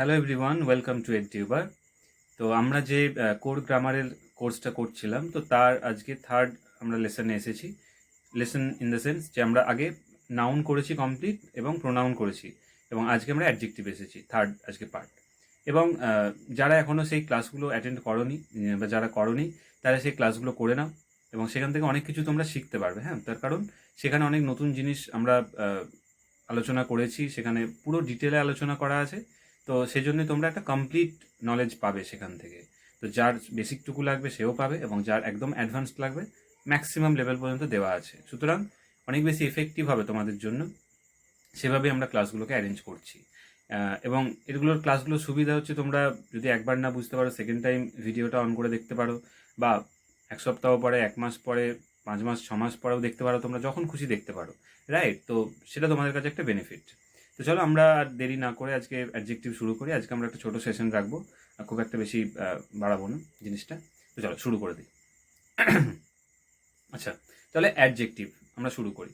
Hello everyone, welcome to Edtuber. তো আমরা যে কোর গ্রামারের কোর্সটা করছিলাম, তো তার আজকে থার্ড আমরা লেসনে এসেছি। লেসন ইন দ্য সেন্স যে আমরা আগে নাউন করেছি কমপ্লিট এবং প্রোনাউন করেছি, এবং আজকে আমরা অ্যাডজেক্টিভ এসেছি, থার্ড আজকে পার্ট। এবং যারা এখনও সেই ক্লাসগুলো অ্যাটেন্ড করনি বা যারা করনি, তারা সেই ক্লাসগুলো করে নাও, এবং সেখান থেকে অনেক কিছু তোমরা শিখতে পারবে। হ্যাঁ, তার কারণ সেখানে অনেক নতুন জিনিস আমরা আলোচনা করেছি, সেখানে পুরো ডিটেলে আলোচনা করা আছে। তো সেই জন্যই তোমরা একটা কমপ্লিট নলেজ পাবে সেখান থেকে। তো যার বেসিকটুকু লাগবে সেও পাবে, এবং যার একদম অ্যাডভান্সড লাগবে ম্যাক্সিমাম লেভেল পর্যন্ত দেওয়া আছে। সুতরাং অনেক বেশি এফেক্টিভ হবে তোমাদের জন্য, সেভাবে আমরা ক্লাসগুলোকে অ্যারেঞ্জ করছি। এবং এগুলোর ক্লাসগুলোর সুবিধা হচ্ছে, তোমরা যদি একবার না বুঝতে পারো, সেকেন্ড টাইম ভিডিওটা অন করে দেখতে পারো, বা এক সপ্তাহ পরে, এক মাস পরে, 5 মাস 6 মাস পরেও দেখতে পারো, তোমরা যখন খুশি দেখতে পারো, রাইট? তো সেটা তোমাদের কাছে একটা বেনিফিট। তো চলো আমরা আর দেরি না করে আজকে অ্যাডজেক্টিভ শুরু করি। আজকে আমরা একটা ছোট সেশন রাখবো, খুব একটা বেশি বাড়াবো না জিনিসটা। তো চলো শুরু করে দিই। আচ্ছা, তাহলে অ্যাডজেক্টিভ আমরা শুরু করি।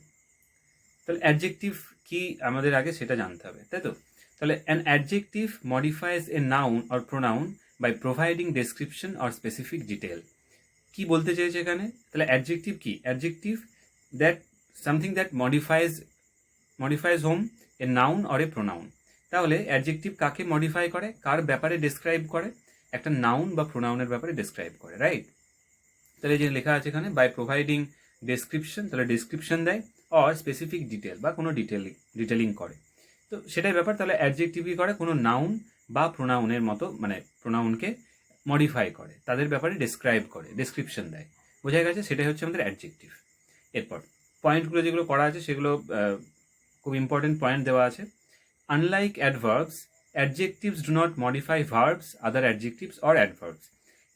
তাহলে অ্যাডজেক্টিভ কি আমাদের আগে সেটা জানতে হবে, তাই তো? তাহলে an adjective modifies a noun or pronoun by providing description or specific detail. কি বলতে চেয়েছে এখানে? তাহলে অ্যাডজেক্টিভ কি? Adjective that something that modifies whom a noun or a pronoun. তাহলে অ্যাডজেক্টিভ কাকে মডিফাই করে, কার ব্যাপারে ডেসক্রাইব করে? একটা নাউন বা প্রোনাউনের ব্যাপারে ডেসক্রাইব করে, রাইট? তাহলে যে লেখা আছে এখানে, বাই প্রোভাইডিং ডেসক্রিপশন, তাহলে ডেসক্রিপশন দেয়, অর স্পেসিফিক ডিটেল বা কোনো ডিটেলিং করে। তো সেটাই ব্যাপার। তাহলে অ্যাডজেক্টিভই করে কোনো নাউন বা প্রোনাউনের মতো, মানে প্রোনাউনকে মডিফাই করে, তাদের ব্যাপারে ডেসক্রাইব করে, ডেসক্রিপশন দেয়। বোঝা গেছে? সেটাই হচ্ছে আমাদের অ্যাডজেক্টিভ। এরপর পয়েন্টগুলো যেগুলো করা আছে সেগুলো খুব ইম্পর্টেন্ট পয়েন্ট দেওয়া আছে। Unlike adverbs, adjectives do not modify verbs, other adjectives or adverbs.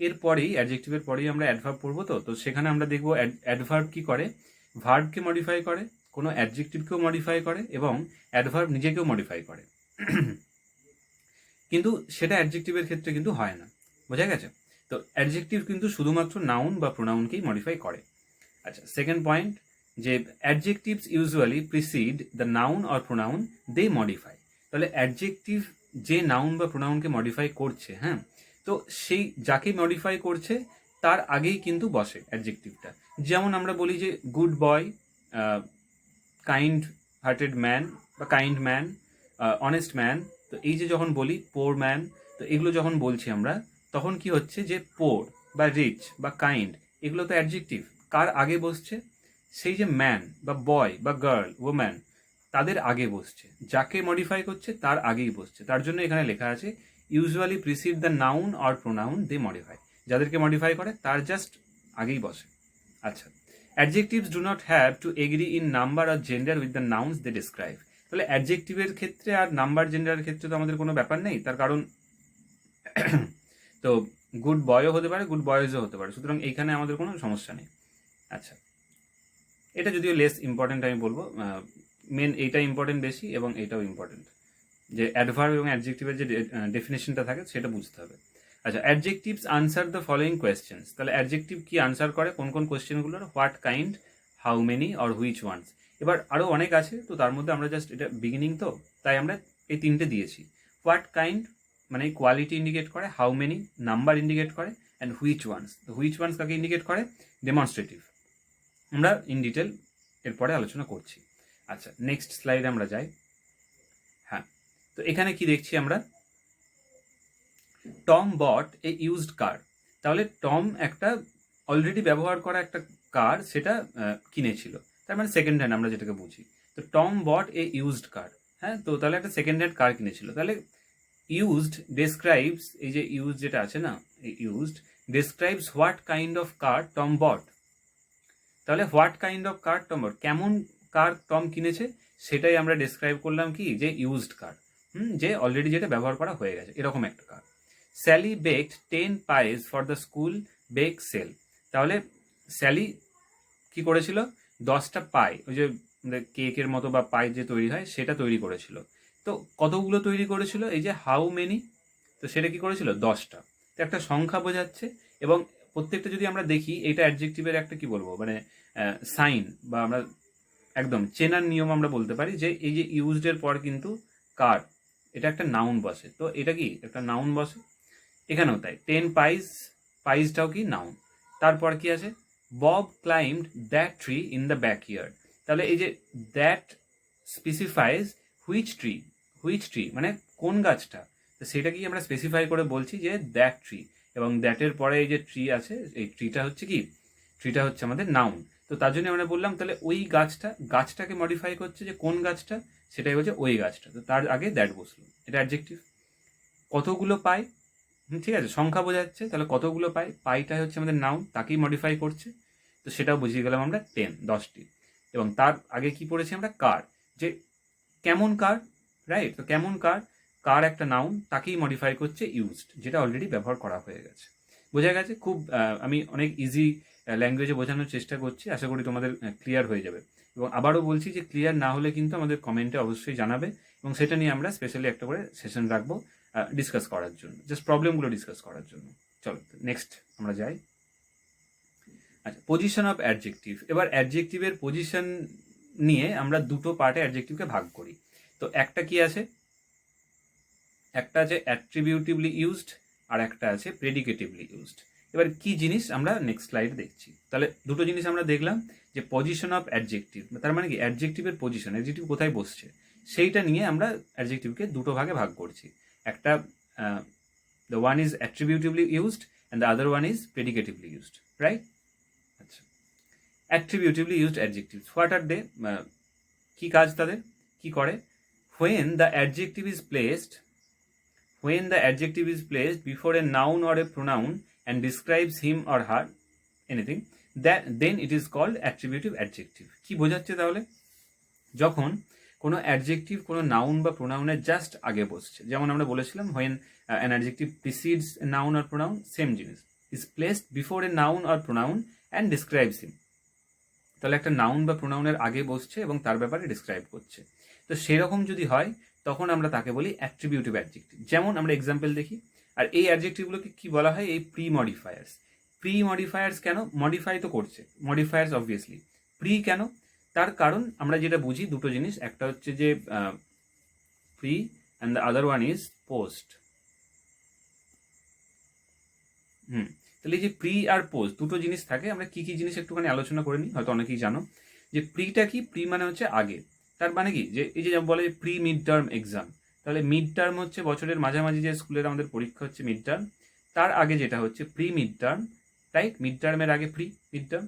এরপরেই অ্যাডজেক্টিভের পরেই আমরা অ্যাডভার্ব পড়বো। তো সেখানে আমরা দেখবো অ্যাডভার্ব কি করে, ভার্বকে মডিফাই করে, কোনো অ্যাডজেক্টিভকেও মডিফাই করে, এবং অ্যাডভার্ব নিজেকেও মডিফাই করে। কিন্তু সেটা অ্যাডজেক্টিভের ক্ষেত্রে কিন্তু হয় না। বোঝা গেছে? তো অ্যাডজেক্টিভ কিন্তু শুধুমাত্র নাউন বা প্রোনাউনকেই মডিফাই করে। আচ্ছা, সেকেন্ড পয়েন্ট, যে adjectives usually precede the noun or pronoun they modify. তাহলে অ্যাডজেক্টিভ যে নাউন বা প্রোনাউনকে মডিফাই করছে, হ্যাঁ, তো সেই যাকে মডিফাই করছে তার আগেই কিন্তু বসে অ্যাডজেক্টিভটা। যেমন আমরা বলি যে good boy, kind hearted man বা কাইন্ড ম্যান, অনেস্ট ম্যান। তো এই যে যখন বলি পোর ম্যান, তো এগুলো যখন বলছি আমরা, তখন কি হচ্ছে যে পোর বা রিচ বা কাইন্ড, এগুলো তো অ্যাডজেক্টিভ। কার আগে বসছে? সেই যে ম্যান বা বয় বা গার্ল, ওম্যান, তাদের আগে বসছে। যাকে মডিফাই করছে তার আগেই বসছে। তার জন্য এখানে লেখা আছে usually precede the noun or pronoun they modify. যাদেরকে মডিফাই করে তার জাস্ট আগেই বসে। আচ্ছা, adjectives do not have to agree in number আর gender with the nouns they describe. তাহলে অ্যাডজেক্টিভের ক্ষেত্রে আর নাম্বার জেন্ডারের ক্ষেত্রে তো আমাদের কোনো ব্যাপার নেই, তার কারণ তো গুড বয়ও হতে পারে, গুড বয়েজও হতে পারে। সুতরাং এইখানে আমাদের কোনো সমস্যা নেই। আচ্ছা, এটা যদিও লেস ইম্পর্টেন্ট আমি বলবো, মেন এইটা ইম্পর্টেন্ট বেশি, এবং এইটাও ইম্পর্টেন্ট, যে অ্যাডভার্ব এবং অ্যাডজেক্টিভের যে ডেফিনেশনটা থাকে সেটা বুঝতে হবে। আচ্ছা, adjectives answer the following questions. তাহলে অ্যাডজেক্টিভ কি আনসার করে, কোন কোন কোয়েশ্চেনগুলোর? What kind, how many, or which ones. এবার আরও অনেক আছে, তো তার মধ্যে আমরা জাস্ট এটা বিগিনিং, তো তাই আমরা এই তিনটে দিয়েছি। হোয়াট কাইন্ড মানে কোয়ালিটি ইন্ডিকেট করে, হাউ মেনি নাম্বার ইন্ডিকেট করে, and which ones. Which ones কাকে ইন্ডিকেট করে? ডেমনস্ট্রেটিভ। আমরা ইন ডিটেল এরপরে আলোচনা করছি। আচ্ছা, নেক্সট স্লাইডে আমরা যাই। হ্যাঁ, তো এখানে কি দেখছি আমরা? টম বট এ ইউজড কার। তাহলে টম একটা অলরেডি ব্যবহার করা একটা কার, সেটা কিনেছিল। তার মানে সেকেন্ড হ্যান্ড আমরা যেটাকে বুঝি। তো টম বট এ ইউজড কার, হ্যাঁ, তো তাহলে একটা সেকেন্ড হ্যান্ড কার কিনেছিল। তাহলে ইউজড ডেসক্রাইবস, এই যে ইউজ যেটা আছে না, এই used describes what kind of car Tom bought. তাহলে what kind of car Tom bought, কেমন কার টম কিনেছে সেটাই আমরা ডেসক্রাইব করলাম কি, যে ইউজড কার। যে অলরেডি যেটা ব্যবহার করা হয়ে গেছে, এরকম একটা car. Sally baked 10 pies for the school bake sale. তাহলে স্যালি কি করেছিল? 10টা পাই, ওই যে কেকের মতো বা পাই যে তৈরি হয়, সেটা তৈরি করেছিল। তো কতগুলো তৈরি করেছিল? এই যে হাউ মেনি, তো সেটা কি করেছিল? 10টা। তো একটা সংখ্যা বোঝাচ্ছে। এবং প্রত্যেকটা যদি আমরা দেখি, এটা অ্যাডজেক্টিভের একটা কি বলবো, মানে সাইন, বা আমরা একদম চেনার নিয়ম আমরা বলতে পারি, যে এই যে ইউজড এর পর কিন্তু কার এটা একটা নাউন বসে, তো এটা কি একটা নাউন বসে, এখানেও তাই। 10 পাইস, পাইসটাও কি নাউন। তারপর কি আছে, Bob climbed that tree in the backyard. তাহলে এই যে দ্যাট স্পেসিফাইজ হুইচ ট্রি মানে কোন গাছটা, তো সেটা কি আমরা স্পেসিফাই করে বলছি যে দ্যাট ট্রি, এবং দ্যাটের পরে এই যে ট্রি আছে, এই ট্রিটা হচ্ছে কি, ট্রিটা হচ্ছে আমাদের নাউন। তো তার জন্য আমরা বললাম তাহলে ওই গাছটাকে মডিফাই করছে, যে কোন গাছটা, সেটাই হচ্ছে ওই গাছটা, তো তার আগে দ্যাট বসলো, এটা অ্যাডজেক্টিভ। কতগুলো পাই, ঠিক আছে, সংখ্যা বোঝাচ্ছে, তাহলে কতগুলো পাই, পাইটাই হচ্ছে আমাদের নাউন, তাকেই মডিফাই করছে, তো সেটাও বুঝিয়ে গেলাম আমরা 10টি। এবং তার আগে কি পড়েছি আমরা, কার, যে কেমন কার, রাইট, তো কেমন কার একটা নাউন, তাকেই মডিফাই করছে ইউজড, যেটা অলরেডি ব্যবহার করা হয়ে গেছে। বোঝা গেছে? খুব আমি অনেক ইজি ল্যাঙ্গুয়েজে বোঝানোর চেষ্টা করছি, আশা করি তোমাদের ক্লিয়ার হয়ে যাবে। এবং আবারও বলছি যে ক্লিয়ার না হলে কিন্তু আমাদের কমেন্টে অবশ্যই জানাবে, এবং সেটা নিয়ে আমরা স্পেশালি একটা করে সেশন রাখবো ডিসকাস করার জন্য, জাস্ট প্রবলেমগুলো ডিসকাস করার জন্য। চলো নেক্সট আমরা যাই। আচ্ছা, পজিশন অফ অ্যাডজেক্টিভ। এবার অ্যাডজেক্টিভের পজিশন নিয়ে আমরা দুটো পার্টে অ্যাডজেক্টিভকে ভাগ করি। তো একটা কি আছে, একটা আছে অ্যাট্রিবিউটিভলি ইউজড, আর একটা আছে প্রেডিকেটিভলি ইউজড। এবার কি জিনিস আমরা নেক্সট স্লাইড দেখছি। তাহলে দুটো জিনিস আমরা দেখলাম, যে পজিশন অফ অ্যাডজেক্টিভ, তার মানে কি অ্যাডজেক্টিভের পজিশন, অ্যাডজেক্টিভ কোথায় বসছে, সেইটা নিয়ে আমরা অ্যাডজেক্টিভকে দুটো ভাগে ভাগ করছি। একটা the one is attributively used and the other one is predicatively used, right? আচ্ছা, attributively used adjectives, what are they, কি কাজ তাদের, কি করে? when the adjective is placed before a noun or a pronoun and describes him or her, anything, then it is called attributive adjective. কি বোঝাচ্ছে তাহলে? যখন কোনো অ্যাডজেক্টিভ কোনো নাউন বা প্রোনাউনের জাস্ট আগে বসছে, যেমন আমরা বলেছিলাম when an adjective precedes a noun or pronoun, same জিনিস, is placed before a noun or pronoun and describes him, তাহলে একটা নাউন বা প্রোনাউনের আগে বসছে এবং তার ব্যাপারে ডিসক্রাইব করছে। তো সেরকম যদি হয় তখন আমরা তাকে বলি অ্যাট্রিবিউটিভ অ্যাডজেক্টিভ। যেমন আমরা এক্সাম্পল দেখি, আর এই অ্যাডজেক্টিভগুলোকে কি বলা হয়, এই প্রি মডিফায়ার্স। প্রি মডিফায়ার্স কেন? মডিফাই তো করছে, মডিফায়ার্স অবভিয়াসলি। প্রি কেন? তার কারণ আমরা যেটা বুঝি দুটো জিনিস, একটা হচ্ছে যে pre and the other one is post. তাহলে এই যে প্রি আর পোস্ট দুটো জিনিস থাকে, আমরা কি কি জিনিস একটুখানি আলোচনা করে নিই, হয়তো অনেকেই জানো যে প্রিটা কি, প্রি মানে হচ্ছে আগে, তার মানে কি যে এই যে বলে যে প্রি মিড টার্ম এক্সাম, তাহলে মিড টার্ম হচ্ছে বছরের মাঝামাঝি যে স্কুলের আমাদের পরীক্ষা হচ্ছে মিড টার্ম, তার আগে যেটা হচ্ছে pre mid term, right? Mid টার্মের আগে প্রি মিড টার্ম,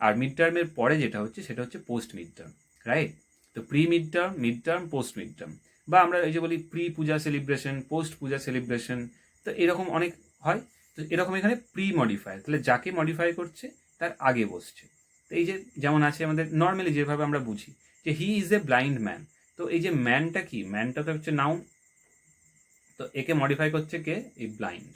আর মিড টার্মের পরে যেটা হচ্ছে সেটা হচ্ছে পোস্ট মিড টার্ম, রাইট? তো pre mid term, post mid term, বা আমরা এই যে বলি প্রি পূজা সেলিব্রেশন, পোস্ট পূজা সেলিব্রেশন, তো এরকম অনেক হয়। তো এরকম এখানে প্রি মডিফায়ার, তাহলে যাকে মডিফাই করছে তার আগে বসছে। তো এই যে যেমন আছে আমাদের নর্মালি যেভাবে আমরা বুঝি যে he is a blind man, তো এই যে ম্যানটা কি, ম্যানটা তো হচ্ছে নাউন, তো একে মডিফাই করছে কে, এই ব্লাইন্ড।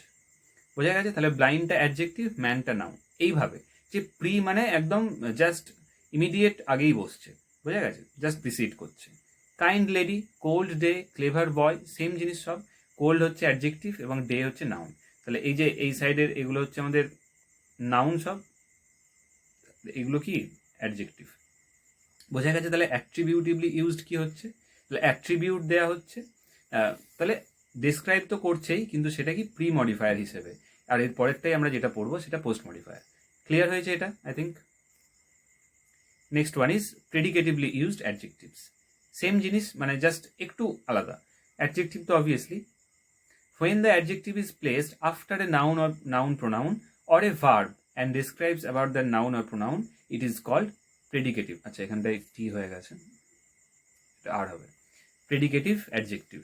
বোঝা গেছে? তাহলে ব্লাইন্ডটা অ্যাডজেক্টিভ, ম্যানটা নাউন। এইভাবে যে প্রি মানে একদম জাস্ট ইমিডিয়েট আগেই বসছে, বোঝা গেছে, জাস্ট প্রিসিড করছে। Kind lady, cold day, clever boy, same জিনিস সব। কোল্ড হচ্ছে অ্যাডজেক্টিভ এবং ডে হচ্ছে নাউন, তাহলে এই যে এই সাইডের এগুলো হচ্ছে আমাদের নাউন সব, এগুলো কি অ্যাডজেক্টিভ। বোঝা গেছে? তাহলে অ্যাট্রিবিউটিভলি ইউজড কি হচ্ছে, তাহলে অ্যাট্রিবিউট দেওয়া হচ্ছে, তাহলে ডিসক্রাইব তো করছেই, কিন্তু সেটা কি প্রি মডিফায়ার হিসেবে, আর এর পরেরটাই আমরা যেটা পড়বো সেটা পোস্ট মডিফায়ার। ক্লিয়ার হয়েছে এটা I think? Next one is predicatively used adjectives. Same জিনিস, মানে জাস্ট একটু আলাদা। অ্যাডজেক্টিভ তো obviously when the adjective is placed after a noun or noun pronoun or a verb and describes about the noun or pronoun, it is called predicative. আচ্ছা, এখানটায় টি হয়ে গেছে, এটা আর হবে, প্রেডিকেটিভ অ্যাডজেক্টিভ।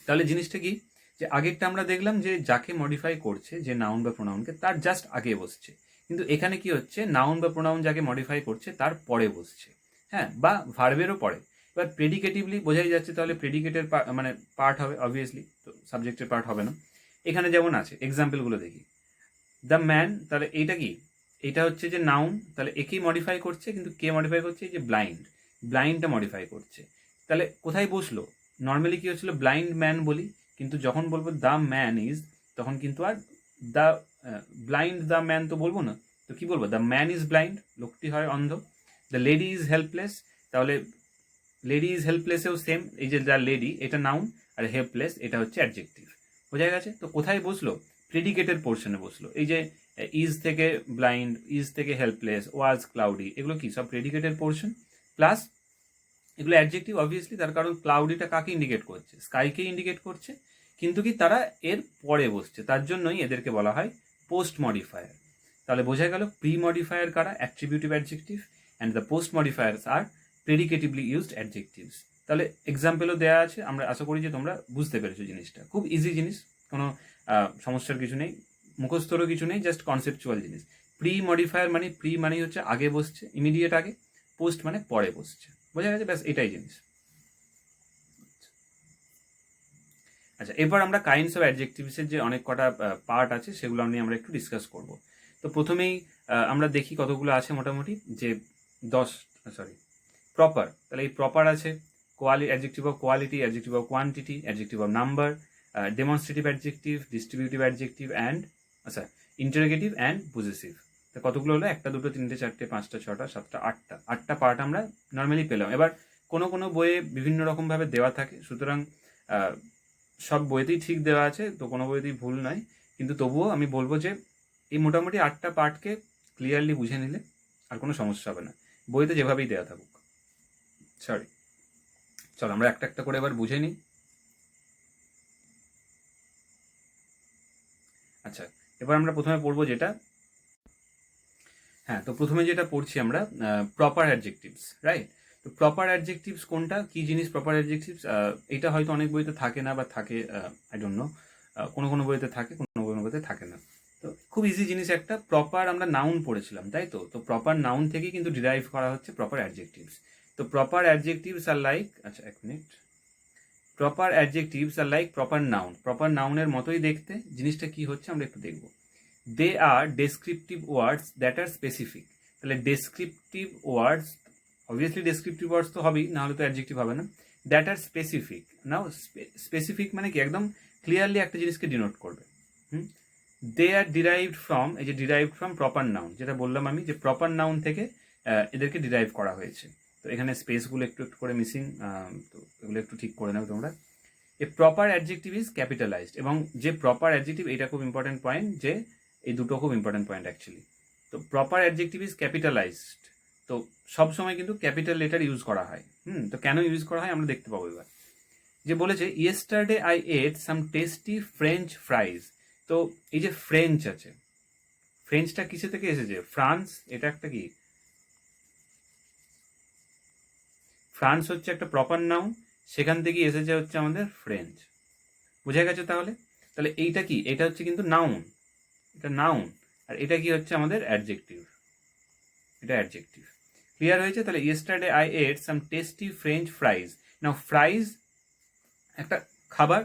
তাহলে জিনিসটা কি, যে আগেরটা আমরা দেখলাম যে যাকে মডিফাই করছে, যে নাউন বা প্রোনাউনকে, তার জাস্ট আগে বসছে, কিন্তু এখানে কি হচ্ছে, নাউন বা প্রোনাউন যাকে মডিফাই করছে তার পরে বসছে, হ্যাঁ, বা ভার্বেরও পরে। এবার প্রেডিকেটিভলি বোঝাই যাচ্ছে, তাহলে প্রেডিকেটের মানে পার্ট হবে অবভিয়াসলি, তো সাবজেক্টের পার্ট হবে না। এখানে যেমন আছে এক্সাম্পলগুলো দেখি, দ্য ম্যান, তাহলে এইটা কি, এটা হচ্ছে যে নাউন, তাহলে একেই মডিফাই করছে, কিন্তু কে মডিফাই করছে, এই যে ব্লাইন্ডটা মডিফাই করছে। তাহলে কোথায় বসলো, নর্মালি কি হচ্ছিল, ব্লাইন্ড ম্যান বলি, কিন্তু যখন বলবো দ্য ম্যান ইজ, তখন কিন্তু are the blind the man তো বলবো না, তো কি বলবো, দ্য ম্যান ইজ ব্লাইন্ড, লোকটি হয় অন্ধ। দ্য লেডি ইজ হেল্পলেস, তাহলে লেডি ইজ হেল্পলেসেও সেম, এই যে দ্য লেডি এটা নাউন, আর হেল্পলেস এটা হচ্ছে অ্যাডজেক্টিভ। বোঝা গেছে? তো কোথায় বসলো? প্রেডিকেটের পোর্শনে বসলো। এই যে ইজ থেকে ব্লাইন্ড, ইজ থেকে হেল্পলেস, ওয়াজ ক্লাউডি, এগুলো কি সব প্রেডিকেটের পোর্শন। প্লাস এগুলো অ্যাডজেক্টিভ অবভিয়াসলি, তার কারণ ক্লাউডিটা কাকে ইন্ডিকেট করছে? স্কাইকে ইন্ডিকেট করছে, কিন্তু কি তারা এর পরে বসছে, তার জন্যই এদেরকে বলা হয় পোস্ট মডিফায়ার। তাহলে বোঝা গেল প্রি মডিফায়ার কারা? Attributive adjective, and the post modifiers আর প্রেডিকেটিভলি ইউজড অ্যাডজেক্টিভস। তাহলে এক্সাম্পলও দেওয়া আছে, আমরা আশা করি যে তোমরা বুঝতে পেরেছো জিনিসটা। খুব ইজি জিনিস, কোনো সমস্যার কিছু নেই, মুখস্থরও কিছু নেই, জাস্ট কনসেপচুয়াল জিনিস। প্রি মডিফায়ার মানে, প্রি মানে হচ্ছে আগে বসছে, ইমিডিয়েট আগে, পোস্ট মানে পরে বসছে। বোঝা গেছে? ব্যাস এটাই জিনিস। আচ্ছা, এরপর আমরা কাইন্ডস অফ অ্যাডজেক্টিভসের যে অনেক কটা পার্ট আছে সেগুলো নিয়ে আমরা একটু ডিসকাস করব। তো প্রথমেই আমরা দেখি কতগুলো আছে মোটামুটি, যে প্রপার। তাহলে এই প্রপার আছে adjective of quality, adjective of quantity, adjective of number, demonstrative adjective, distributive adjective and interrogative and possessive. তো কতগুলো হলো? 1, 2, 3, 4, 5, 6, 7, 8টা পার্ট আমরা নর্মালি পেলাম। এবার কোনো কোনো বইয়ে বিভিন্ন রকমভাবে দেওয়া থাকে, সুতরাং সব বইতেই ঠিক দেওয়া আছে, তো কোনো বইতেই ভুল নয়, কিন্তু তবুও আমি বলবো যে এই মোটামুটি 8টা পার্টকে ক্লিয়ারলি বুঝে নিলে আর কোনো সমস্যা হবে না, বইতে যেভাবেই দেওয়া থাকুক। চলো আমরা একটা একটা করে এবার বুঝে নিই। আচ্ছা, এবার আমরা প্রথমে পড়বো যেটা, তো প্রথমে যেটা পড়ছি আমরা প্রপার অ্যাডজেক্টিভস, রাইট? তো প্রপার অ্যাডজেক্টিভস কোনটা, কি জিনিস প্রপার অ্যাডজেক্টিভস? এটা হয়তো অনেক বইতে থাকে না, বা থাকে আই ডোন্ট নো, কোনো কোনো বইতে থাকে, কোনো কোনো বইতে থাকে না। তো খুব ইজি জিনিস একটা, প্রপার আমরা নাউন পড়েছিলাম, তাই তো? তো প্রপার নাউন থেকে কিন্তু ডিরাইভ করা হচ্ছে প্রপার অ্যাডজেক্টিভস। তো প্রপার অ্যাডজেক্টিভস আর লাইক, আচ্ছা এক মিনিট, প্রপার অ্যাডজেক্টিভস আর লাইক প্রপার নাউন। প্রপার নাউনের মতোই দেখতে, জিনিসটা কি হচ্ছে আমরা একটু দেখব। They are descriptive words that are specific. তাহলে descriptive words, obviously descriptive words তো হবেই, নাহলে তো অ্যাডজেক্টিভ হবে না। That are specific, now specific মানে কি? একদম ক্লিয়ারলি একটা জিনিসকে ডিনোট করবে। দে আর ডিরাইভড ফ্রম, এই যে ডিরাইভড ফ্রম প্রপার নাউন, যেটা বললাম আমি, যে প্রপার নাউন থেকে এদেরকে ডিরাইভ করা হয়েছে। তো এখানে স্পেসগুলো একটু একটু করে মিসিং, তো এগুলো একটু ঠিক করে নেবে তোমরা। A proper adjective is capitalised, এবং যে প্রপার অ্যাডজেক্টিভ, এটা খুব ইম্পর্টেন্ট পয়েন্ট, যে এই দুটো খুব ইম্পর্টেন্ট পয়েন্ট অ্যাকচুয়ালি। তো প্রপার অ্যাডজেক্টিভ ইজ ক্যাপিটালাইজড, তো সবসময় কিন্তু ক্যাপিটাল লেটার ইউজ করা হয়। তো কেন ইউজ করা হয় আমরা দেখতে পাবো এবার। যে বলেছে yesterday I ate some tasty French ফ্রাইজ। তো এই যে ফ্রেঞ্চ আছে, ফ্রেঞ্চটা কিসে থেকে এসেছে? ফ্রান্স, এটা একটা কি, ফ্রান্স হচ্ছে একটা প্রপার নাউন, সেখান থেকে এসেছে হচ্ছে আমাদের ফ্রেঞ্চ। বুঝা গেছে? তাহলে তাহলে এইটা কি? এটা হচ্ছে কিন্তু নাউন, এটা নাউন, আর এটা কি হচ্ছে আমাদের অ্যাডজেক্টিভ, এটা অ্যাডজেক্টিভ। ক্লিয়ার হয়েছে? তাহলে yesterday I ate some tasty French ফ্রাইজ। নাও ফ্রাইজ একটা খাবার,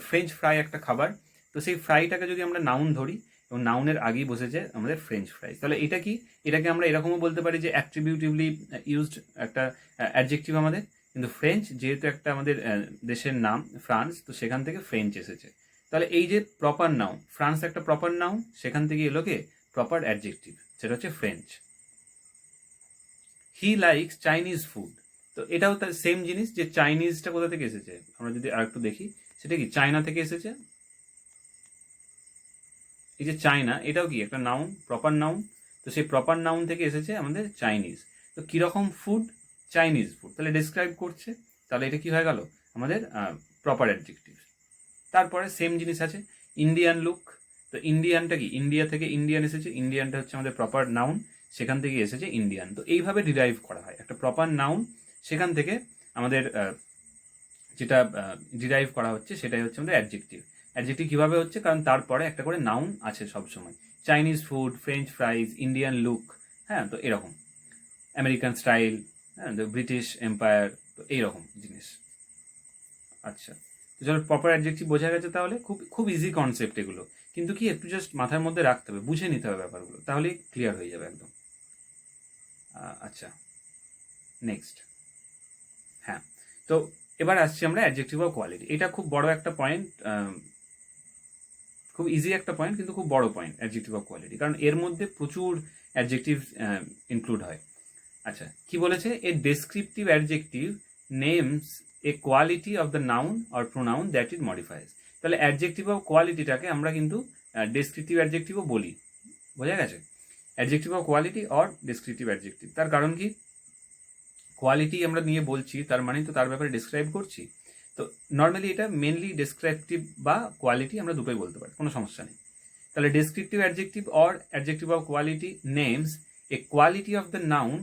ফ্রেঞ্চ ফ্রাই একটা খাবার, তো সেই ফ্রাইটাকে যদি আমরা নাউন ধরি, এবং নাউনের আগেই বসেছে আমাদের ফ্রেঞ্চ ফ্রাইজ, তাহলে এটা কি? এটাকে আমরা এরকমও বলতে পারি যে অ্যাট্রিবিউটিভলি ইউজড একটা অ্যাডজেক্টিভ আমাদের, কিন্তু ফ্রেঞ্চ যেহেতু একটা আমাদের দেশের নাম ফ্রান্স, তো সেখান থেকে ফ্রেঞ্চ এসেছে। তাহলে এই যে প্রপার নাউন, ফ্রান্স একটা প্রপার নাউন, সেখান থেকে এলোকে প্রপার অ্যাডজেক্টিভ, সেটা হচ্ছে French. He likes Chinese food, তো এটাও তার সেম জিনিস, যে চাইনিজটা কোথা থেকে এসেছে আমরা যদি আর একটু দেখি, সেটা কি চায়না থেকে এসেছে। এই যে চায়না, এটাও কি একটা নাউন, প্রপার নাউন, তো সেই প্রপার নাউন থেকে এসেছে আমাদের চাইনিজ। তো কিরকম ফুড? চাইনিজ ফুড, তাহলে ডিসক্রাইব করছে, তাহলে এটা কি হয়ে গেল আমাদের প্রপার অ্যাডজেক্টিভ। তারপরে সেম জিনিস আছে ইন্ডিয়ান লুক, তো ইন্ডিয়ানটা কি? ইন্ডিয়া থেকে ইন্ডিয়ান এসেছে, ইন্ডিয়ানটা হচ্ছে আমাদের প্রপার নাউন, সেখান থেকে এসেছে ইন্ডিয়ান। তো এইভাবে ডিরাইভ করা হয় একটা প্রপার নাউন, সেখান থেকে আমাদের যেটা ডিরাইভ করা হচ্ছে সেটাই হচ্ছে আমাদের অ্যাডজেক্টিভ। অ্যাডজেক্টিভ কীভাবে হচ্ছে? কারণ তারপরে একটা করে নাউন আছে সবসময়, Chinese food, French ফ্রাইজ, Indian look, তো এরকম আমেরিকান স্টাইল, ব্রিটিশ এম্পায়ার, তো এইরকম জিনিস। আচ্ছা, তো চলো প্রপার অ্যাডজেক্টিভ বোঝা গেছে, তাহলে খুব খুব ইজি কনসেপ্ট এগুলো, কিন্তু কি একটু জাস্ট মাথার মধ্যে রাখতে হবে, বুঝে নিতে হবে ব্যাপারগুলো, তাহলেই ক্লিয়ার হয়ে যাবে একদম। আচ্ছা, নেক্সট। তো এবার আসছি আমরা অ্যাডজেক্টিভ অফ কোয়ালিটি। এটা খুব বড় একটা পয়েন্ট, খুব ইজি একটা পয়েন্ট, কিন্তু খুব বড় পয়েন্ট অ্যাডজেক্টিভ অফ কোয়ালিটি, কারণ এর মধ্যে প্রচুর অ্যাডজেক্টিভ ইনক্লুড হয়। আচ্ছা, কি বলেছে? A descriptive adjective names a quality of the noun or pronoun that it modifies. তাহলে অ্যাডজেক্টিভ অফ কোয়ালিটিটাকে আমরা কিন্তু ডেসক্রিপটিভ অ্যাডজেক্টিভও বলি, বোঝা গেছে? Adjective of quality or descriptive adjective. তার কারণ কি, কোয়ালিটি আমরা নিয়ে বলছি তার মানে তো তার ব্যাপারে ডিসক্রাইব করছি। তো নর্মালি এটা মেনলি ডেসক্রিপটিভ বা কোয়ালিটি আমরা দুটোই বলতে পারি, কোনো সমস্যা নেই। তাহলে descriptive adjective or adjective of quality names a quality of the noun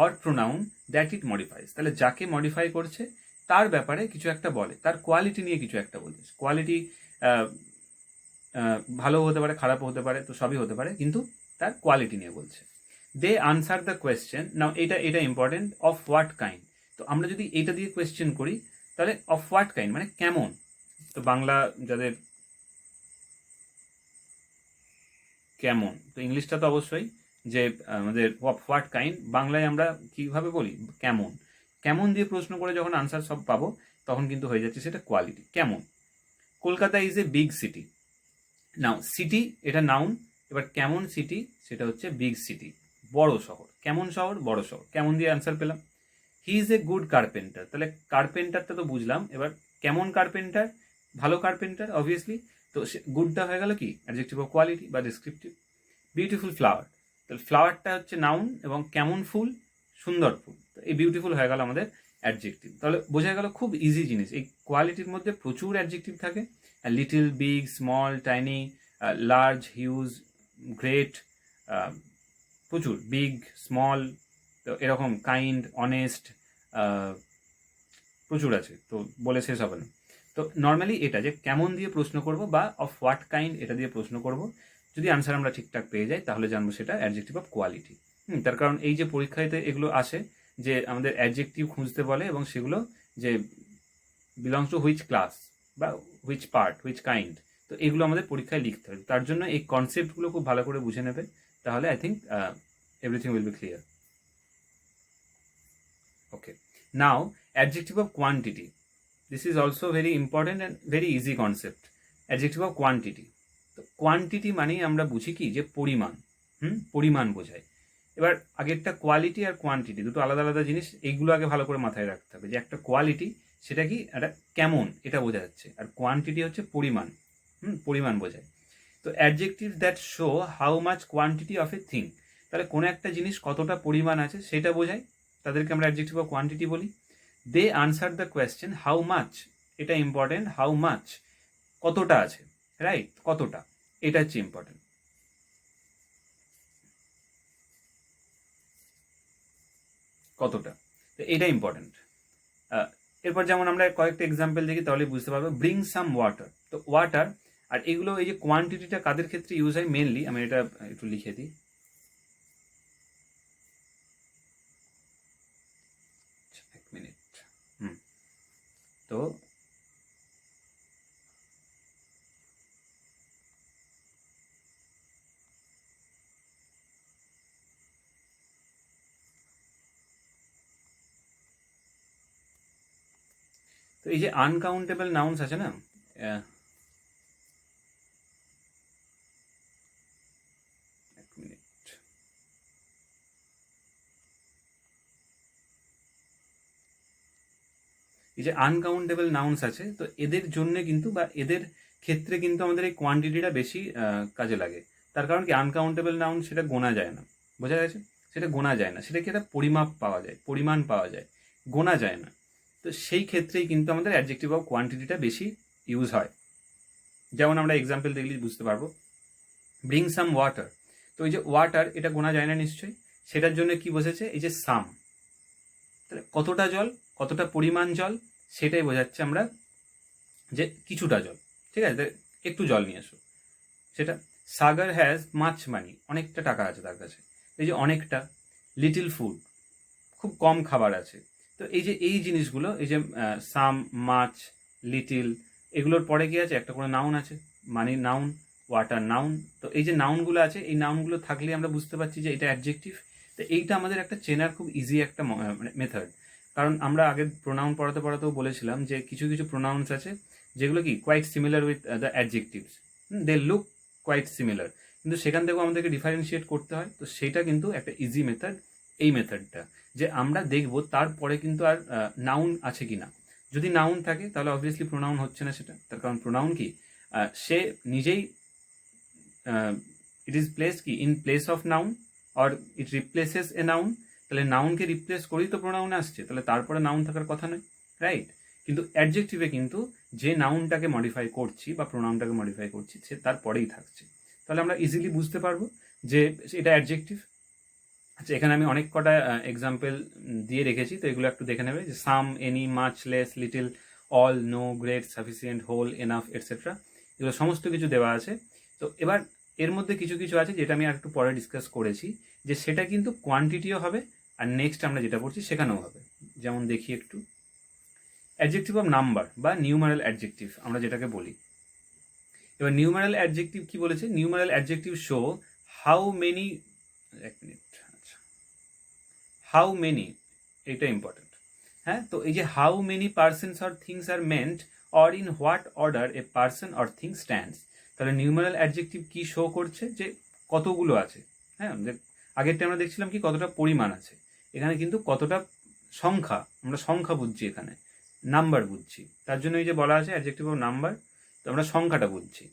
or pronoun that it modifies. তাহলে যাকে মডিফাই করছে তার ব্যাপারে কিছু একটা বলে, তার কোয়ালিটি নিয়ে কিছু একটা বলছে। কোয়ালিটি ভালো হতে পারে, খারাপও হতে পারে, তো সবই হতে পারে, কিন্তু তার কোয়ালিটি নিয়ে বলছে। দে আনসার দ্য কোয়েশ্চেন। নাও এটা ইম্পর্টেন্ট, অফ হোয়াট কাইন্ড। তো আমরা যদি এইটা দিয়ে কোয়েশ্চেন করি তাহলে অফ হোয়াট কাইন্ড মানে কেমন। তো বাংলা যাদের কেমন, তো ইংলিশটা তো অবশ্যই যে আমাদের অফ হোয়াট কাইন্ড, বাংলায় আমরা কিভাবে বলি কেমন। কেমন দিয়ে প্রশ্ন করে যখন আনসার সব পাবো তখন কিন্তু হয়ে যাচ্ছে সেটা কোয়ালিটি। কেমন। Kolkata is a big city. Now city এটা নাউন, এবার কেমন সিটি সেটা হচ্ছে বিগ সিটি, বড় শহর। কেমন শহর, বড় শহর। কেমন দিয়ে আনসার পেলাম। He is a good carpenter. তাহলে কার্পেন্টারটা তো বুঝলাম, এবার কেমন কার্পেন্টার, ভালো কার্পেন্টার অবভিয়াসলি। তো গুডটা হয়ে গেল কি অ্যাডজেক্টিভ অফ কোয়ালিটি বা ডেসক্রিপটিভ। বিউটিফুল ফ্লাওয়ার, তাহলে ফ্লাওয়ারটা হচ্ছে নাউন এবং কেমন ফুল, সুন্দর ফুল। তো এই বিউটিফুল হয়ে গেল আমাদের অ্যাডজেক্টিভ। তাহলে বোঝা গেল খুব ইজি জিনিস। এই কোয়ালিটির মধ্যে প্রচুর অ্যাডজেক্টিভ থাকে, little, big, small, tiny, large, huge, great, প্রচুর, বিগ, স্মল, তো এরকম কাইন্ড, অনেস্ট, প্রচুর আছে, তো বলে শেষ হবে না। তো নর্মালি এটা যে কেমন দিয়ে প্রশ্ন করব বা অফ হোয়াট কাইন্ড এটা দিয়ে প্রশ্ন করব, যদি আনসার আমরা ঠিকঠাক পেয়ে যাই তাহলে জানবো সেটা অ্যাডজেক্টিভ অফ কোয়ালিটি। তার কারণ এই যে পরীক্ষাতে এগুলো আসে যে আমাদের অ্যাডজেক্টিভ খুঁজতে বলে এবং সেগুলো যে বিলংস টু হুইচ ক্লাস বা হুইচ পার্ট, হুইচ কাইন্ড, তো এগুলো আমাদের পরীক্ষায় লিখতে হবে। তার জন্য এই কনসেপ্টগুলো খুব ভালো করে বুঝে নেবে, তাহলে I think everything will be clear. Okay, now adjective of quantity. This is also very important and very easy concept. Adjective of quantity. তো কোয়ান্টিটি মানেই আমরা বুঝি কি যে পরিমাণ, পরিমাণ বোঝায়। এবার আগেরটা কোয়ালিটি আর কোয়ান্টিটি দুটো আলাদা আলাদা জিনিস, এইগুলো আগে ভালো করে মাথায় রাখতে হবে যে একটা কোয়ালিটি সেটা কি একটা কেমন এটা বোঝা যাচ্ছে, আর কোয়ান্টিটি হচ্ছে পরিমাণ, পরিমাণ বোঝায়। তো adjective that show how much quantity of a thing, তাহলে কোনো একটা জিনিস কতটা পরিমাণ আছে সেটা বোঝায়, তাদেরকে আমরা অ্যাডজেক্টিভ অফ কোয়ান্টিটি বলি। They answer the question how much, এটা ইম্পর্টেন্ট, হাউ মাচ কতটা আছে, রাইট, কতটা, এটা হচ্ছে ইম্পর্টেন্ট। কতটা, তো এটা ইম্পর্টেন্ট। এরপর যেমন আমরা কয়েকটা এক্সাম্পল দেখি তাহলে বুঝতে পারবো। ব্রিং সাম ওয়াটার, তো ওয়াটার আর এগুলো এই যে কোয়ান্টিটিটা কাদের ক্ষেত্রে ইউজ হয় মেনলি, আমি এটা একটু লিখে দিই। এক মিনিট। তো তো এই যে আনকাউন্টেবল নাউন্স আছে না, এক মিনিট, এই যে আনকাউন্টেবল নাউন্স আছে, তো এদের জন্য কিন্তু বা এদের ক্ষেত্রে কিন্তু আমাদের এই কোয়ান্টিটিটা বেশি কাজে লাগে। তার কারণ কি আনকাউন্টেবল নাউন সেটা গোনা যায় না, বোঝা গেছে, সেটা গোনা যায় না, সেটা কি একটা পরিমাপ পাওয়া যায়, পরিমাণ পাওয়া যায়, গোনা যায় না। তো সেই ক্ষেত্রেই কিন্তু আমাদের অ্যাডজেক্টিভ অফ কোয়ান্টিটিটা বেশি ইউজ হয়। যেমন আমরা এক্সাম্পল দেখলে বুঝতে পারবো, ব্রিং সাম ওয়াটার, তো এই যে ওয়াটার এটা গোনা যায় না নিশ্চয়ই, সেটার জন্য কি বসেছে এই যে সাম, তাহলে কতটা জল, কতটা পরিমাণ জল সেটাই বোঝাচ্ছে আমরা যে কিছুটা জল, ঠিক আছে, একটু জল নিয়ে এসো সেটা। সাগর হ্যাজ মাছ মানি, অনেকটা টাকা আছে তার কাছে, এই যে অনেকটা। লিটিল ফুড, খুব কম খাবার আছে। তো এই যে এই জিনিসগুলো, এই যে সাম, মাছ, লিটিল, এগুলোর পরে কি আছে একটা করে নাউন আছে, মানি নাউন, ওয়াটার নাউন। তো এই যে নাউনগুলো আছে, এই নাউনগুলো থাকলে আমরা বুঝতে পারছি যে এটা অ্যাডজেক্টিভ। তো এইটা আমাদের একটা চেনার খুব ইজি একটা মেথড, কারণ আমরা আগে প্রোনাউন পড়াতে পড়াতেও বলেছিলাম যে কিছু কিছু প্রোনাউন্স আছে যেগুলো কি quite similar with the adjectives, they look quite similar, কিন্তু সেখান থেকেও আমাদেরকে ডিফারেন্সিয়েট করতে হয়। তো সেটা কিন্তু একটা ইজি মেথড, এই মেথডটা, যে আমরা দেখব তারপরে কিন্তু আর নাউন আছে কিনা, যদি নাউন থাকে তাহলে অবভিয়াসলি প্রোনাউন হচ্ছে না সেটা, তার কারণ প্রোনাউন কি, সে নিজেই ইট ইজ প্লেস কি in place of noun or it replaces a noun, তাহলে নাউনকে রিপ্লেস করেই তো প্রোনাউন আসছে, তাহলে তারপরে নাউন থাকার কথা নয়, রাইট? কিন্তু অ্যাডজেক্টিভে কিন্তু যে নাউনটাকে মডিফাই করছি বা প্রোনাউনটাকে মডিফাই করছি সে তারপরেই থাকছে, তাহলে আমরা ইজিলি বুঝতে পারবো যে এটা অ্যাডজেক্টিভ। আচ্ছা, এখানে আমি অনেক কটা এক্সাম্পল দিয়ে রেখেছি, তো এগুলো একটু দেখে নেবে, যে some, any, much, less, little, all, no, great, sufficient, whole, enough, etcetera, এগুলো সমস্ত কিছু দেওয়া আছে। তো এবার এর মধ্যে কিছু কিছু আছে যেটা আমি একটু পরে ডিসকাস করেছি, যে সেটা কিন্তু কোয়ান্টিটিও হবে, আর নেক্সট আমরা যেটা পড়ছি সেখানেও হবে। যেমন দেখি একটু, অ্যাডজেক্টিভ অফ নাম্বার বা নিউমারাল অ্যাডজেক্টিভ আমরা যেটাকে বলি। এবার নিউমারাল অ্যাডজেক্টিভ কি বলেছে, numeral adjective show how many, এক মিনিট, আচ্ছা, হাউ মেনি, এটা ইম্পর্টেন্ট। হ্যাঁ, তো এই যে how many persons or things are meant or in what order a person or thing stands, তাহলে নিউমারাল অ্যাডজেক্টিভ কি শো করছে, যে কতগুলো আছে। হ্যাঁ, যে আগেরটা আমরা দেখছিলাম কি কতটা পরিমাণ আছে, এখানে কিন্তু কতটা সংখ্যা, আমরা সংখ্যা বুঝছি, এখানে নাম্বার বুঝছি, তার জন্য এই যে বলা আছে অ্যাডজেক্টিভ অফ নাম্বার, তো আমরা সংখ্যাটা বুঝছি।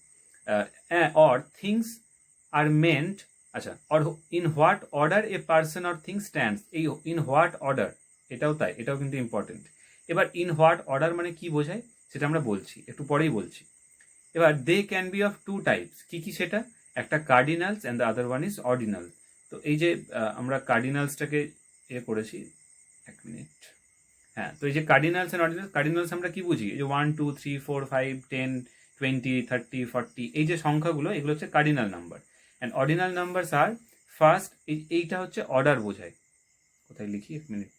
অর থিংস আর মেন্ট, আচ্ছা, or in what order a person or thing stands, এই ইন হোয়াট অর্ডার এটাও তাই, এটাও কিন্তু ইম্পর্টেন্ট। এবার ইন হোয়াট অর্ডার মানে কি বোঝায় সেটা আমরা বলছি, একটু পরেই বলছি। এবার they can be of two types, কি কি সেটা, একটা cardinals and the other one is ordinal. তো এই যে আমরা কার্ডিনালসটাকে করেছি, এক মিনিট, হ্যাঁ, তো এই যে কার্ডিনালস অ্যান্ড অর্ডিনাল, কার্ডিনালস আমরা কি বুঝি, এই যে 1 2 3 4 5 10 20 30 40, এই যে সংখ্যাগুলো এগুলো হচ্ছে cardinal number, and ordinal numbers আর ফার্স্ট, এইটা হচ্ছে অর্ডার বোঝায়, কোথায় লিখি, এক মিনিট,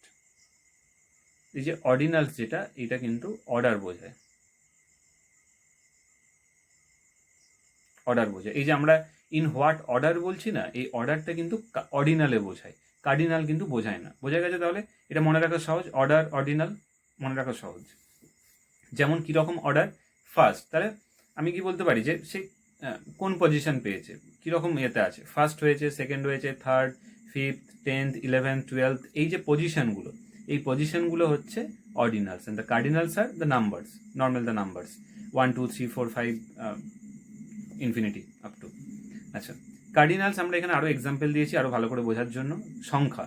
এই যে অর্ডিনালস যেটা, এটা কিন্তু অর্ডার বোঝায়, অর্ডার বোঝায়। এই যে আমরা ইন হোয়াট অর্ডার বলছি না, এই অর্ডারটা কিন্তু অর্ডিনালে বোঝায়, কার্ডিনাল কিন্তু বোঝায় না। বোঝা গেছে? তাহলে এটা মনে রাখা সহজ, অর্ডার অর্ডিনাল মনে রাখা সহজ। যেমন কীরকম অর্ডার, ফার্স্ট, তাহলে আমি কি বলতে পারি যে সে কোন পজিশন পেয়েছে, কীরকম ইয়েতে আছে, ফার্স্ট হয়েছে, সেকেন্ড হয়েছে, third, fifth, 10th 11th 12th, এই যে পজিশনগুলো, এই পজিশনগুলো হচ্ছে ordinals, and the cardinals are the numbers, normal the numbers 1 2 3 4 5 infinity up to. আচ্ছা, কার্ডিনালস আমরা এখানে আরও এক্সাম্পল দিয়েছি আরও ভালো করে বোঝার জন্য। সংখ্যা,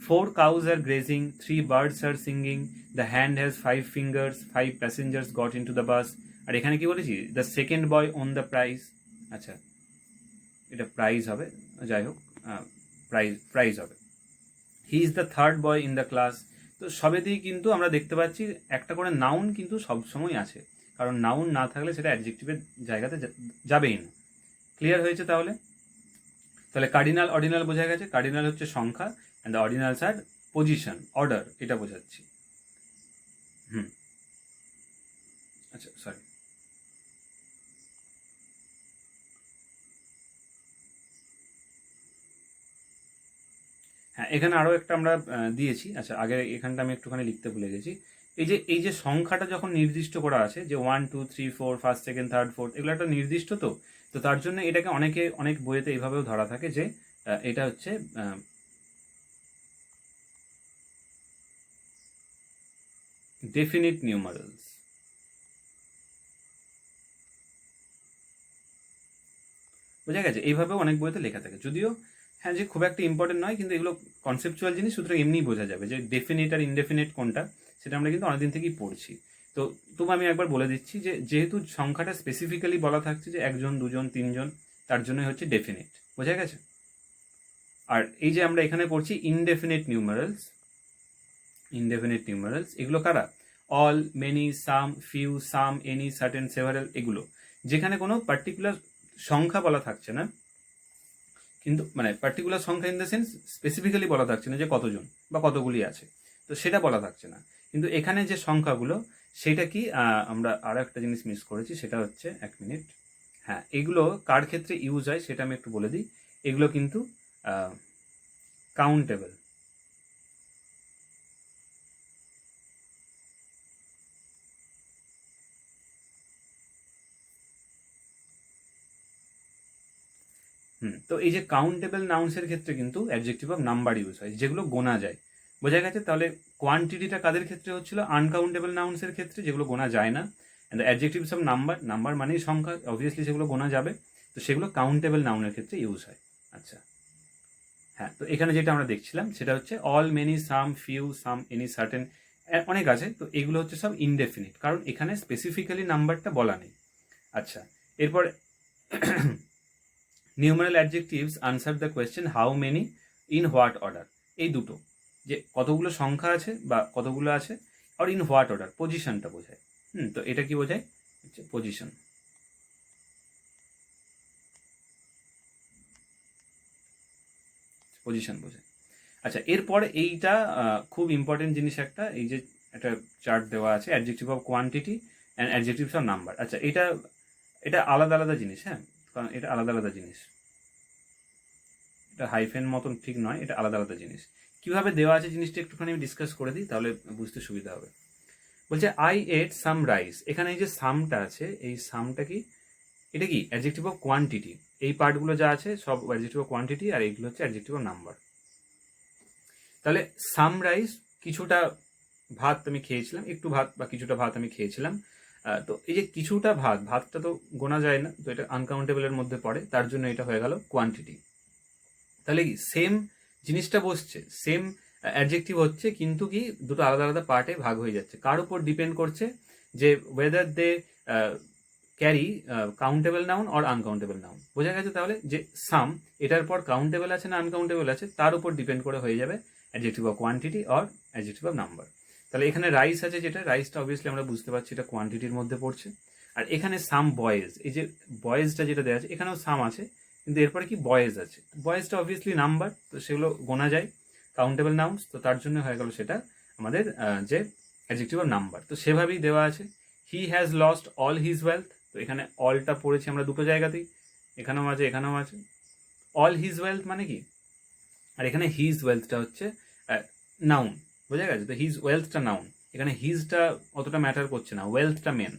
4 cows are grazing, 3 birds are singing, the hand has 5 fingers, 5 passengers got into the bus, আর এখানে কি বলেছি, the second boy won the prize, আচ্ছা এটা প্রাইজ হবে, যাই হোক প্রাইজ হবে, he is the third boy in the class. তো সবেতেই কিন্তু আমরা দেখতে পাচ্ছি একটা করে নাউন কিন্তু সবসময় আছে, কারণ নাউন না থাকলে সেটা অ্যাডজেক্টিভের জায়গাতে যাবেই না। ক্লিয়ার হয়েছে? তাহলে কার্ডিনাল অর্ডিনাল বোঝা গেছে, কার্ডিনাল হচ্ছে সংখ্যা, and the ordinals are position, order, এটা বোঝাচ্ছি। আচ্ছা, সরি, হ্যাঁ, এখানে আরও একটা আমরা দিয়েছি। আচ্ছা, আগে এখানটা আমি একটুখানি লিখতে ভুলে গেছি। এই যে সংখ্যাটা যখন নির্দিষ্ট করা আছে, যে 1 2 3 4 ফার্স্ট সেকেন্ড থার্ড ফোর্থ, এগুলো একটা নির্দিষ্ট, তো তার জন্য এটাকে অনেক বইয়েতে এইভাবেও ধরা থাকে যে এটা হচ্ছে ডেফিনিট নিউমারালস। বোঝা গেছে? এইভাবেও অনেক বইতে লেখা থাকে, যদিও হ্যাঁ যে খুব একটা ইম্পর্টেন্ট নয়, কিন্তু এগুলো কনসেপচুয়াল জিনিস, সুতরাং এমনিই বোঝা যাবে যে ডেফিনিট আর ইনডেফিনিট কোনটা, সেটা আমরা কিন্তু অনেকদিন থেকেই পড়ছি। তো তবু আমি একবার বলে দিচ্ছি যে যেহেতু সংখ্যাটা স্পেসিফিক্যালি বলা থাকছে যে 1 জন 2 জন 3 জন, তার জন্যই হচ্ছে ডেফিনিট। বোঝা গেছে? আর এই যে আমরা এখানে পড়ছি ইনডেফিনিট নিউমারালস, এগুলো কারা, অল, মেনি, সাম, ফিউ, সাম, এনি, সার্টেন, সেভারেল, এগুলো যেখানে কোনো পার্টিকুলার সংখ্যা বলা থাকছে না, কিন্তু মানে পার্টিকুলার সংখ্যা ইন দ্য সেন্স স্পেসিফিক্যালি বলা থাকছে না যে কতজন বা কতগুলি আছে, তো সেটা বলা থাকছে না। কিন্তু এখানে যে সংখ্যাগুলো, সেটা কি, আমরা আরও একটা জিনিস মিস করেছি, সেটা হচ্ছে, এক মিনিট, হ্যাঁ, এগুলো কার ক্ষেত্রে ইউজ হয় সেটা আমি একটু বলে দিই। এগুলো কিন্তু কাউন্টেবল, তো এই যে কাউন্টেবল নাউন্সের ক্ষেত্রে কিন্তু অ্যাডজেক্টিভ অফ নাম্বার ইউজ হয়, যেগুলো গোনা যায়। বোঝা গেছে? তাহলে কোয়ান্টিটিটা কাদের ক্ষেত্রে হচ্ছিল? আনকাউন্টেবল নাউন্সের ক্ষেত্রে, যেগুলো গোনা যায় না। And the adjectives of number, number মানেই সংখ্যা, অবভিয়াসলি সেগুলো গোনা যাবে, তো সেগুলো কাউন্টেবল নাউনের ক্ষেত্রে ইউজ হয়। আচ্ছা, হ্যাঁ, তো এখানে যেটা আমরা দেখছিলাম সেটা হচ্ছে অল, মেনি, সাম, ফিউ, সাম, এনি, সার্টেন, অনেক আছে। তো এগুলো হচ্ছে সব ইনডেফিনিট, কারণ এখানে স্পেসিফিক্যালি নাম্বারটা বলা নেই। আচ্ছা, এরপর numeral adjectives answer the question how many, in what order. এই দুটো, যে কতগুলো সংখ্যা আছে বা কতগুলো আছে, আর ইন হোয়াট অর্ডার, পজিশনটা বোঝায়। তো এটা কি বোঝায়? হচ্ছে পজিশন। পজিশন বোঝায়। আচ্ছা, এরপরে এইটা খুব ইম্পর্টেন্ট জিনিস একটা, এই যে একটা চার্ট দেওয়া আছে, adjective of quantity and adjectives of number. আচ্ছা, এটা আলাদা আলাদা জিনিস, হ্যাঁ, কারণ এটা আলাদা আলাদা জিনিস, এটা হাইফেন মতন ঠিক নয়, এটা আলাদা আলাদা জিনিস। কিভাবে দেওয়া আছে জিনিসটা একটুখানি আমি ডিসকাস করে দিই, তাহলে বুঝতে সুবিধা হবে। বলছে আই এট সাম রাইস। এখানে এই যে সামটা আছে, এই সামটা কি? এটা কি অ্যাডজেক্টিভ অফ কোয়ান্টিটি। এই পার্টগুলো যা আছে সব অ্যাডজেক্টিভ অফ কোয়ান্টিটি, আর এইগুলো হচ্ছে অ্যাডজেক্টিভ অফ নাম্বার। তাহলে সাম রাইস, কিছুটা ভাত আমি খেয়েছিলাম, একটু ভাত বা কিছুটা ভাত আমি খেয়েছিলাম। তো এই যে কিছুটা ভাতটা তো গোনা যায় না, তো এটা আনকাউন্টেবলের মধ্যে পড়ে, তার জন্য এটা হয়ে গেল কোয়ান্টিটি। তাহলে কি সেম জিনিসটা বসছে, সেম অ্যাডজেক্টিভ হচ্ছে, কিন্তু কি দুটো আলাদা আলাদা পার্টে ভাগ হয়ে যাচ্ছে। কার উপর ডিপেন্ড করছে? যে whether they carry countable noun or uncountable noun. বোঝা গেছে? তাহলে যে সাম, এটার পর কাউন্টেবল আছে না আনকাউন্টেবল আছে, তার উপর ডিপেন্ড করে হয়ে যাবে adjective of quantity or adjective of number. তাহলে এখানে রাইস আছে, যেটা রাইসটা অবভিয়াসলি আমরা বুঝতে পারছি এটা কোয়ান্টিটির মধ্যে পড়ছে। আর এখানে সাম বয়েজ, এই যে বয়েজটা যেটা দেওয়া আছে, এখানেও সাম আছে, কিন্তু এরপরে কি বয়েজ আছে। বয়েজটা অবভিয়াসলি নাম্বার, তো সেগুলো গোনা যায়, কাউন্টেবল নাউন্স, তো তার জন্য হয়ে গেল সেটা আমাদের যে অ্যাডজেক্টিভ অফ নাম্বার। তো সেভাবেই দেওয়া আছে। He has lost all his wealth. তো এখানে অলটা পড়েছি আমরা দুটো জায়গাতেই, এখানেও আছে এখানেও আছে। অল হিজ ওয়েলথ মানে কি? আর এখানে হিজ ওয়েলথটা হচ্ছে নাউন। বোঝা গেছে? তো হিজ ওয়েলথটা নাউন, এখানে হিজটা অতটা ম্যাটার করছে না, ওয়েলথটা মেন।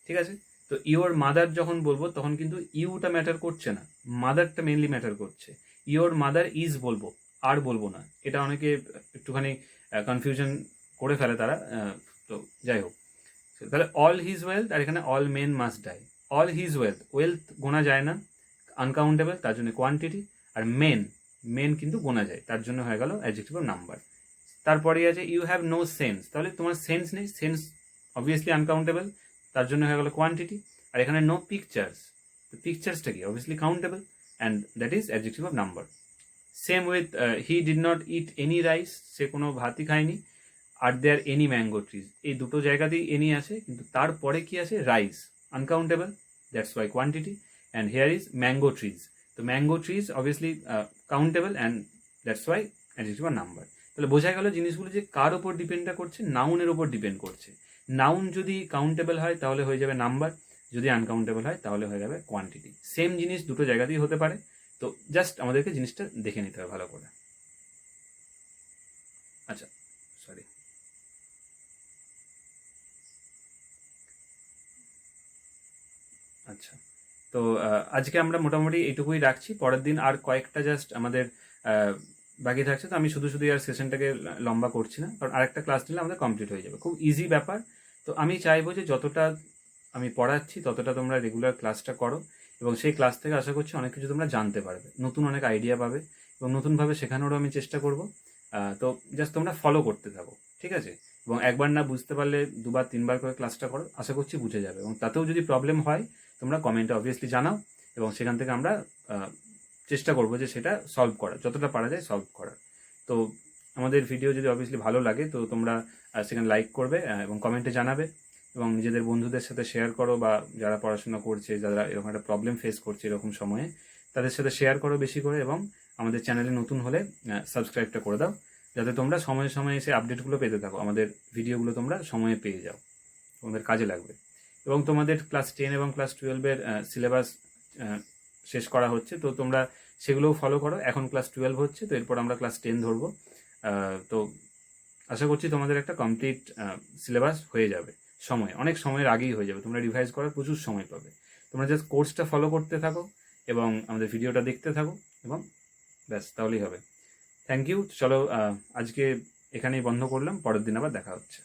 ঠিক আছে? তো ইওর মাদার যখন বলবো তখন কিন্তু ইউটা ম্যাটার করছে না, মাদারটা মেনলি ম্যাটার করছে। ইওর মাদার ইজ বলবো, আর বলবো না। এটা অনেকে একটুখানি কনফিউশন করে ফেলে তারা। তো যাই হোক, তাহলে অল হিজ ওয়েলথ, আর এখানে all men must die. All his wealth, wealth গোনা যায় না, আনকাউন্টেবল, তার জন্য কোয়ান্টিটি। আর মেন, মেন কিন্তু গোনা যায়, তার জন্য হয়ে গেল অ্যাডজেক্টিভ অফ নাম্বার। তারপরে আছে ইউ হ্যাভ নো সেন্স। তাহলে তোমার সেন্স নেই, সেন্স অবভিয়াসলি আনকাউন্টেবল, তার জন্য হয়ে গেল কোয়ান্টিটি। আর এখানে নো পিকচার্স, তো পিকচার্সটা কি? Obviously countable, and that is adjective of number. Same with he did not eat any rice. সে কোনো ভাতই খায়নি। Are there any mango trees, এই দুটো জায়গাতেই এনি আছে, কিন্তু তারপরে কি আছে? Rice, uncountable, that's why quantity. And here is mango trees, তো mango trees obviously countable, and that's why adjective of number. তাহলে বোঝা গেল জিনিসগুলো যে কার ওপর ডিপেন্ড করছে? নাউনের ওপর ডিপেন্ড করছে। নাউন যদি কাউন্টেবল হয় তাহলে হয়ে যাবে নাম্বার, যদি আনকাউন্টেবল হয় তাহলে হয়ে যাবে কোয়ান্টিটি। সেম জিনিস দুটো জায়গাতেই হতে পারে, তো জাস্ট আমাদেরকে জিনিসটা দেখে নিতে হবে ভালো করে। আচ্ছা, সরি। আচ্ছা, তো আজকে আমরা মোটামুটি এইটুকুই রাখছি। পরের দিন আর কয়েকটা জাস্ট আমাদের বাকি থাকছে, তো আমি শুধু শুধু আর সেশনটাকে লম্বা করছি না, কারণ আরেকটা ক্লাস নিলে আমাদের কমপ্লিট হয়ে যাবে। খুব ইজি ব্যাপার। তো আমি চাইবো যে যতটা আমি পড়াচ্ছি ততটা তোমরা রেগুলার ক্লাসটা করো, এবং সেই ক্লাস থেকে আশা করছি অনেক কিছু তোমরা জানতে পারবে, নতুন অনেক আইডিয়া পাবে, এবং নতুনভাবে শেখানোরও আমি চেষ্টা করব। তো জাস্ট তোমরা ফলো করতে থাকো, ঠিক আছে? এবং একবার না বুঝতে পারলে দুবার তিনবার করে ক্লাসটা করো, আশা করছি বুঝে যাবে। এবং তাতেও যদি প্রবলেম হয় তোমরা কমেন্টে অবভিয়াসলি জানাও, এবং সেখান থেকে আমরা চেষ্টা করবো যে সেটা সলভ করার, যতটা পারা যায় সলভ করার। তো আমাদের ভিডিও যদি অবভিয়াসলি ভালো লাগে তো তোমরা সেখানে লাইক করবে এবং কমেন্টে জানাবে, এবং নিজেদের বন্ধুদের সাথে শেয়ার করো, বা যারা পড়াশোনা করছে, যারা এরকম একটা প্রবলেম ফেস করছে এরকম সময়ে, তাদের সাথে শেয়ার করো বেশি করে। এবং আমাদের চ্যানেলে নতুন হলে সাবস্ক্রাইবটা করে দাও, যাতে তোমরা সময়ে সময়ে এসে আপডেটগুলো পেতে থাকো, আমাদের ভিডিওগুলো তোমরা সময়ে পেয়ে যাও, তোমাদের কাজে লাগবে। এবং তোমাদের ক্লাস 10 এবং ক্লাস 12-এর সিলেবাস শেষ করা হচ্ছে, তো তোমরা সেগুলোও ফলো করো। এখন ক্লাস 12 হচ্ছে, তো এরপর আমরা ক্লাস 10 ধরবো। তো আশা করছি তোমাদের একটা কমপ্লিট সিলেবাস হয়ে যাবে, অনেক সময়ের আগেই হয়ে যাবে, তোমরা রিভাইজ করার প্রচুর সময় পাবে। তোমরা জাস্ট কোর্সটা ফলো করতে থাকো এবং আমাদের ভিডিওটা দেখতে থাকো, এবং ব্যাস তাহলেই হবে। Thank you. চলো আজকে এখানেই বন্ধ করলাম, পরের দিন আবার দেখা হচ্ছে।